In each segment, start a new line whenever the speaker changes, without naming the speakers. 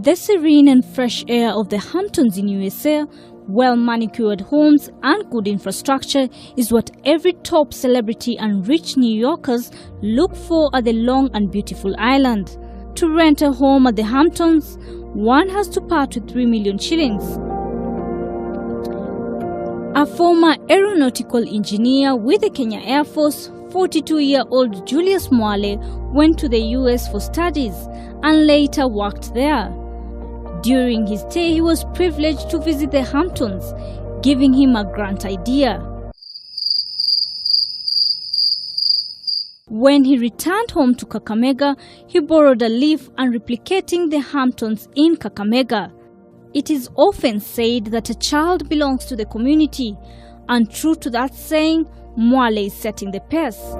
The serene and fresh air of the Hamptons in USA, well-manicured homes and good infrastructure is what every top celebrity and rich New Yorkers look for at the long and beautiful island. To rent a home at the Hamptons, one has to part with 3 million shillings. A former aeronautical engineer with the Kenya Air Force, 42-year-old Julius Mwale went to the US for studies and later worked there. During his stay, he was privileged to visit the Hamptons, giving him a grand idea. When he returned home to Kakamega, he borrowed a leaf and replicating the Hamptons in Kakamega. It is often said that a child belongs to the community, and true to that saying, Mwale is setting the pace.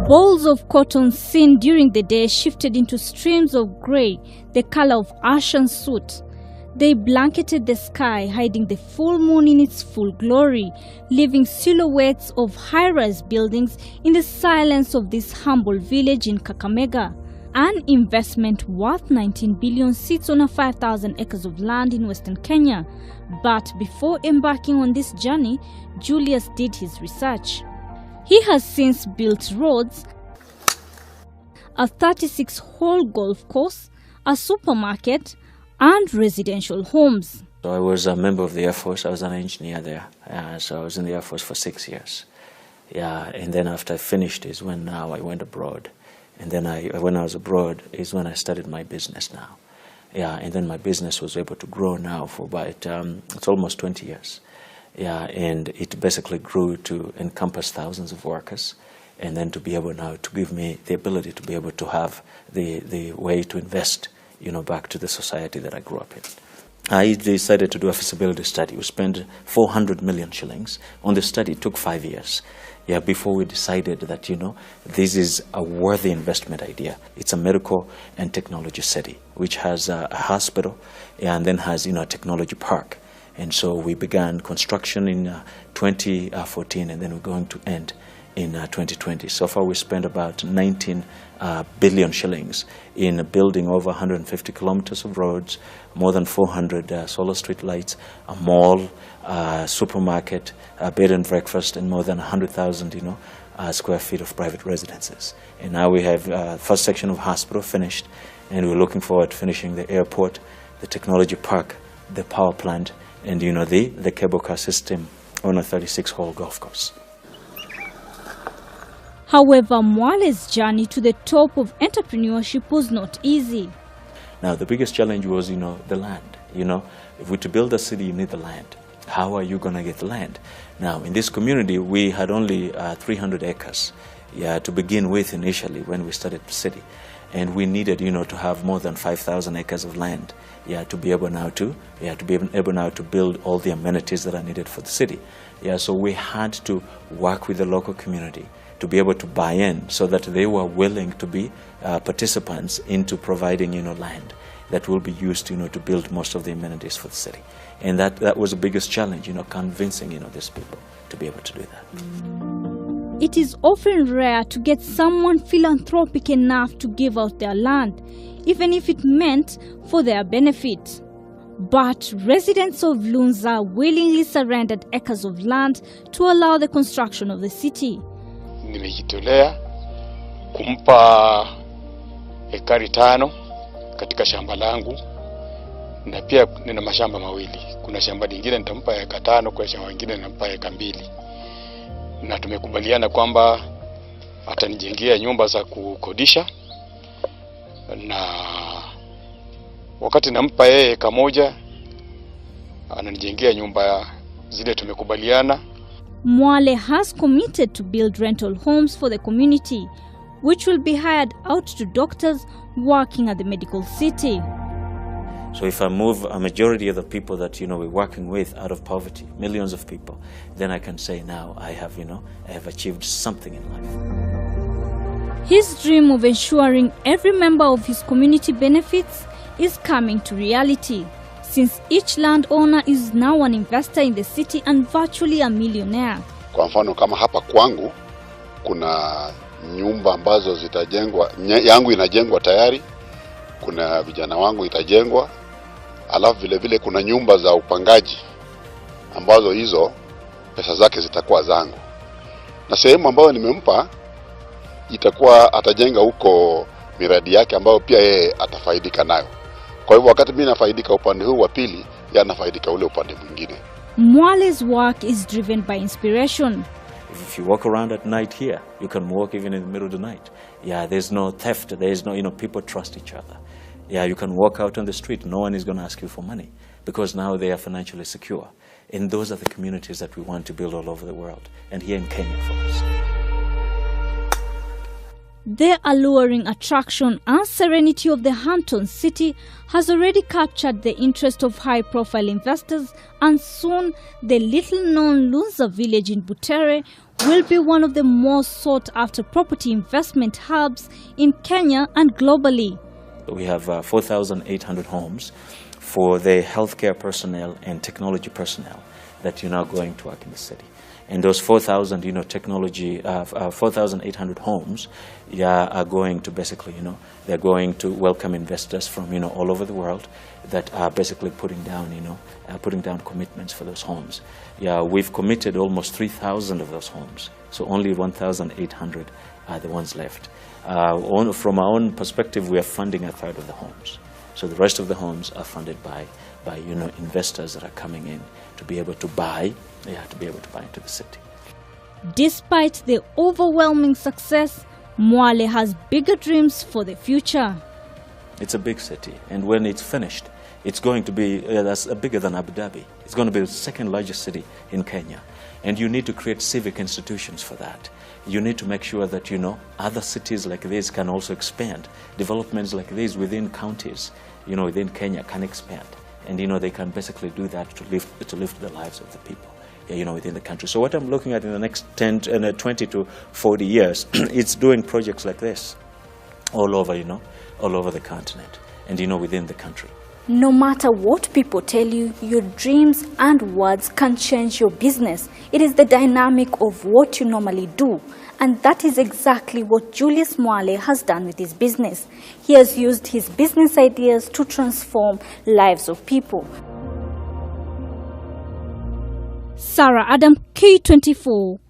Balls of cotton seen during the day shifted into streams of grey, the color of ashen soot. They blanketed the sky, hiding the full moon in its full glory, leaving silhouettes of high-rise buildings in the silence of this humble village in Kakamega. An investment worth 19 billion sits on a 5,000 acres of land in Western Kenya. But before embarking on this journey, Julius did his research. He has since built roads, a 36-hole golf course, a supermarket, and residential homes.
So I was a member of the Air Force. I was an engineer there. So I was in the Air Force for 6 years. Yeah, and then after I finished is when now I went abroad. And then when I was abroad is when I started my business now. Yeah, and then my business was able to grow now for about, it's almost 20 years. Yeah, and it basically grew to encompass thousands of workers, and then to be able now to give me the ability to be able to have the way to invest, back to the society that I grew up in. I decided to do a feasibility study. We spent 400 million shillings on the study. It took 5 years. Yeah, before we decided that, this is a worthy investment idea. It's a medical and technology city, which has a hospital and then has, a technology park. And so we began construction in 2014, and then we're going to end in 2020. So far we spent about 19 billion shillings in building over 150 kilometers of roads, more than 400 solar street lights, a mall, supermarket, a bed and breakfast, and more than 100,000 square feet of private residences. And now we have first section of hospital finished, and we're looking forward to finishing the airport, the technology park, the power plant, and the cable car system on a 36-hole golf course.
However, Mwale's journey to the top of entrepreneurship was not easy.
Now, the biggest challenge was, the land. If we to build a city, you need the land. How are you going to get the land? Now, in this community, we had only 300 acres to begin with initially when we started the city. And we needed, to have more than 5,000 acres of land, to be able now to build all the amenities that are needed for the city. So we had to work with the local community to be able to buy in, so that they were willing to be participants into providing, land that will be used, to build most of the amenities for the city. And that was the biggest challenge, convincing, these people to be able to do that.
It is often rare to get someone philanthropic enough to give out their land, even if it meant for their benefit. But residents of Lunza willingly surrendered acres of land to allow the construction of the city.
Nimejitolea kumpa ekari 5 katika shamba langu, na pia nina mashamba mawili. Kuna shamba lingine nitampa eka 5, kwa shamba lingine nitampa eka 2. Na tumekubaliana kwamba atanijengea nyumba za kukodisha, na wakati nampa yeye eka 1 ananijengea nyumba zile tumekubaliana.
Mwale has committed to build rental homes for the community, which will be hired out to doctors working at the medical city.
So if I move a majority of the people that we're working with out of poverty, millions of people, then I can say now I have achieved something in life.
His dream of ensuring every member of his community benefits is coming to reality, since each landowner is now an investor in the city and virtually a millionaire.
Kwa mfano kama hapa kwangu kuna nyumba ambazo zitajengwa, yangu inajengwa tayari. kuna vijana wangu itajengwa, alafu vile vile kuna nyumba za upangaji ambazo hizo pesa zake zitakuwa zangu, na sehemu ambayo nimempa itakuwa atajenga huko miradi yake ambayo pia yeye atafaidika nayo. Kwa hivyo wakati mimi nafaidika upande huu wa pili, yeye anafaidika ule upande mwingine.
Mwale's work is driven by inspiration.
If you walk around at night here, you can walk even in the middle of the night. Yeah, there's no theft, there's no, people trust each other. Yeah, you can walk out on the street, no one is going to ask you for money because now they are financially secure. And those are the communities that we want to build all over the world, and here in Kenya for us.
The alluring attraction and serenity of the Hampton city has already captured the interest of high-profile investors, and soon the little-known Lunza village in Butere will be one of the most sought-after property investment hubs in Kenya and globally.
We have 4,800 homes for the healthcare personnel and technology personnel that are now going to work in the city. And those 4,000, 4,800 homes, are going to basically, they're going to welcome investors from, all over the world that are basically putting down commitments for those homes. Yeah, we've committed almost 3,000 of those homes, so only 1,800 are the ones left. From our own perspective, we are funding a third of the homes. So the rest of the homes are funded by investors that are coming in to be able to buy into the city.
Despite the overwhelming success, Mwale has bigger dreams for the future.
It's a big city, and when it's finished, it's going to be that's bigger than Abu Dhabi. It's going to be the second largest city in Kenya, and you need to create civic institutions for that. You need to make sure that other cities like this can also expand. Developments like this within counties, within Kenya can expand, and they can basically do that to lift the lives of the people, within the country. So what I'm looking at in the next 20 to 40 years, it's doing projects like this all over the continent, and within the country.
No matter what people tell you, your dreams and words can change your business. It is the dynamic of what you normally do. And that is exactly what Julius Mwale has done with his business. He has used his business ideas to transform lives of people. Sarah Adam, K24.